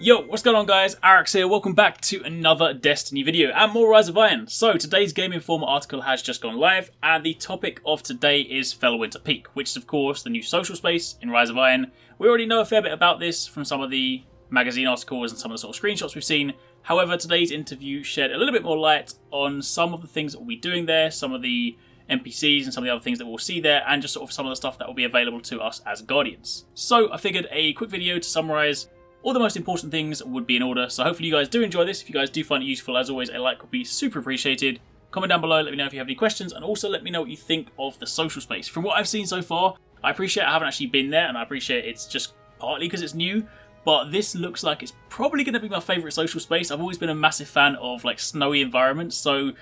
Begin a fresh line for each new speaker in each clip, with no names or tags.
Yo, what's going on guys? Arekkz here, welcome back to another Destiny video and more Rise of Iron. So today's Game Informer article has just gone live and the topic of today is Felwinter Peak, which is of course the new social space in Rise of Iron. We already know a fair bit about this from some of the magazine articles and some of the sort of screenshots we've seen. However, today's interview shed a little bit more light on some of the things that we'll be doing there, some of the NPCs and some of the other things that we'll see there, and just sort of some of the stuff that will be available to us as Guardians. So I figured a quick video to summarise all the most important things would be in order, so hopefully you guys do enjoy this. If you guys do find it useful, as always, a like would be super appreciated. Comment down below, let me know if you have any questions, and also let me know what you think of the social space. From what I've seen so far, I appreciate I haven't actually been there, and I appreciate it's just partly because it's new, but this looks like it's probably going to be my favourite social space. I've always been a massive fan of like snowy environments, so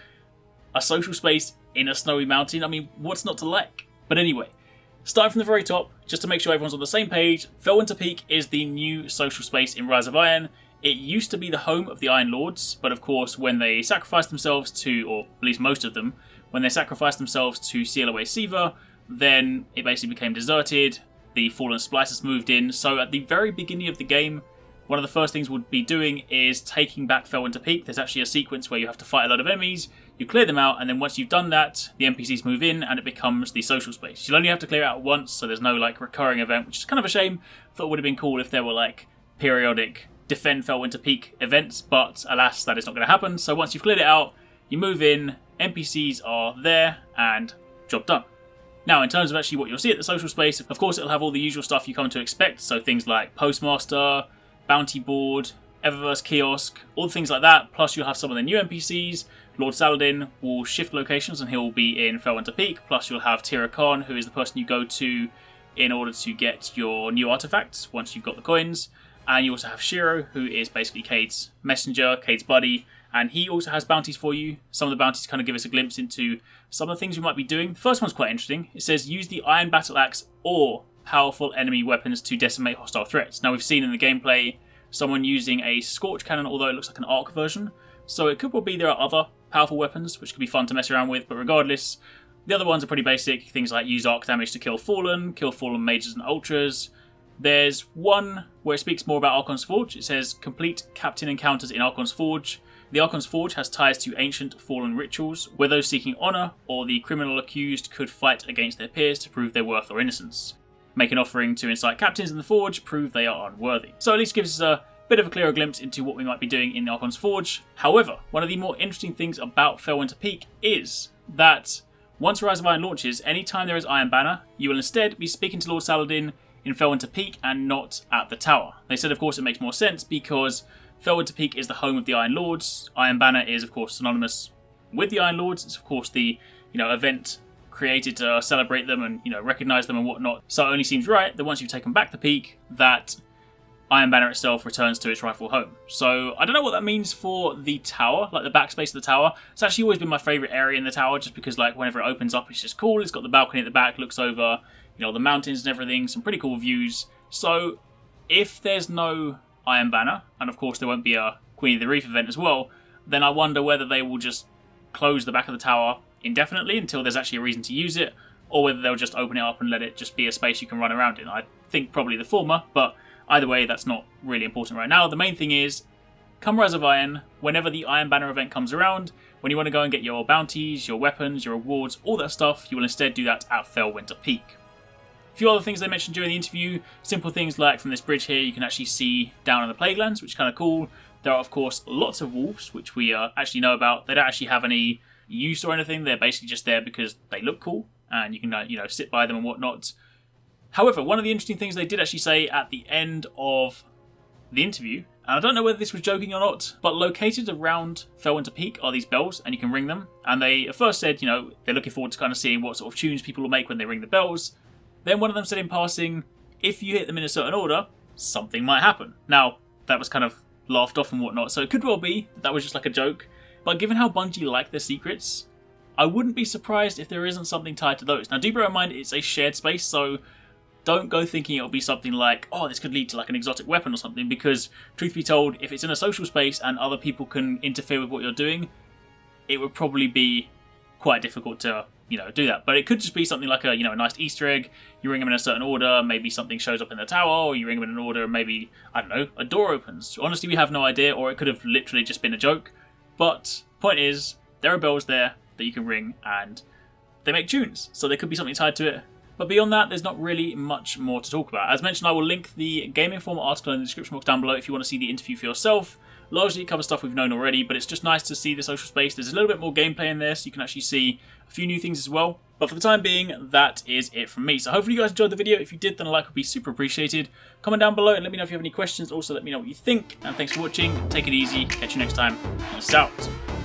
a social space in a snowy mountain, I mean, what's not to like? But anyway, starting from the very top, just to make sure everyone's on the same page, Felwinter Peak is the new social space in Rise of Iron. It used to be the home of the Iron Lords, but of course when they sacrificed themselves to, or at least most of them, when they sacrificed themselves to seal away Siva, then it basically became deserted, the Fallen Splicers moved in, so at the very beginning of the game, one of the first things we'll be doing is taking back Felwinter Peak. There's actually a sequence where you have to fight a lot of enemies, you clear them out, and then once you've done that, the NPCs move in and it becomes the social space. You'll only have to clear it out once, so there's no like recurring event, which is kind of a shame. Thought it would have been cool if there were like periodic defend Felwinter Peak events, but alas, that is not going to happen. So once you've cleared it out, you move in, NPCs are there, and job done. Now, in terms of actually what you'll see at the social space, of course it'll have all the usual stuff you come to expect, so things like Postmaster, Bounty Board, Eververse Kiosk, all the things like that, plus you'll have some of the new NPCs. Lord Saladin will shift locations and he'll be in Felwinter Peak, plus you'll have Tira Khan, who is the person you go to in order to get your new artifacts once you've got the coins, and you also have Shiro, who is basically Cade's messenger, Cade's buddy, and he also has bounties for you. Some of the bounties kind of give us a glimpse into some of the things we might be doing. The first one's quite interesting. It says, use the Iron Battle Axe or powerful enemy weapons to decimate hostile threats. Now we've seen in the gameplay someone using a Scorch Cannon, although it looks like an arc version, so it could well be there are other powerful weapons which could be fun to mess around with, but regardless, the other ones are pretty basic. Things like use arc damage to kill Fallen Mages and Ultras. There's one where it speaks more about Archon's Forge. It says, complete Captain encounters in Archon's Forge. The Archon's Forge has ties to ancient Fallen rituals, where those seeking honour or the criminal accused could fight against their peers to prove their worth or innocence. Make an offering to incite captains in the Forge, prove they are unworthy. So at least gives us a bit of a clearer glimpse into what we might be doing in the Archon's Forge. However, one of the more interesting things about Felwinter Peak is that once Rise of Iron launches, anytime there is Iron Banner, you will instead be speaking to Lord Saladin in Felwinter Peak and not at the tower. They said, of course, it makes more sense because Felwinter Peak is the home of the Iron Lords. Iron Banner is, of course, synonymous with the Iron Lords. It's, of course, the event created to celebrate them and recognize them and whatnot. So it only seems right that once you've taken back the peak, that Iron Banner itself returns to its rightful home. So I don't know what that means for the tower, like the backspace of the tower. It's actually always been my favourite area in the tower, just because like whenever it opens up, it's just cool. It's got the balcony at the back, looks over the mountains and everything, some pretty cool views. So if there's no Iron Banner, and of course there won't be a Queen of the Reef event as well, then I wonder whether they will just close the back of the tower indefinitely until there's actually a reason to use it, or whether they'll just open it up and let it just be a space you can run around in. I think probably the former, but either way, that's not really important right now. The main thing is, come Rise of Iron, whenever the Iron Banner event comes around, when you want to go and get your bounties, your weapons, your rewards, all that stuff, you will instead do that at Felwinter Peak. A few other things they mentioned during the interview, simple things like from this bridge here, you can actually see down in the Plaguelands, which is kind of cool. There are, of course, lots of wolves, which we actually know about. They don't actually have any use or anything. They're basically just there because they look cool, and you can, sit by them and whatnot. However, one of the interesting things they did actually say at the end of the interview, and I don't know whether this was joking or not, but located around Felwinter Peak are these bells, and you can ring them. And they at first said, they're looking forward to kind of seeing what sort of tunes people will make when they ring the bells. Then one of them said in passing, if you hit them in a certain order, something might happen. Now, that was kind of laughed off and whatnot, so it could well be that was just like a joke. But given how Bungie like their secrets, I wouldn't be surprised if there isn't something tied to those. Now, do bear in mind it's a shared space, so don't go thinking it'll be something like, oh, this could lead to like an exotic weapon or something, because truth be told, if it's in a social space and other people can interfere with what you're doing, it would probably be quite difficult to do that. But it could just be something like a nice Easter egg. You ring them in a certain order, maybe something shows up in the tower, or you ring them in an order, maybe, I don't know, a door opens. Honestly, we have no idea, or it could have literally just been a joke. But point is, there are bells there that you can ring, and they make tunes, so there could be something tied to it. But beyond that, there's not really much more to talk about. As mentioned, I will link the Game Informer article in the description box down below if you want to see the interview for yourself. Largely it covers stuff we've known already, but it's just nice to see the social space. There's a little bit more gameplay in there, so you can actually see a few new things as well. But for the time being, that is it from me. So hopefully you guys enjoyed the video. If you did, then a like would be super appreciated. Comment down below and let me know if you have any questions. Also, let me know what you think. And thanks for watching. Take it easy. Catch you next time. Peace out.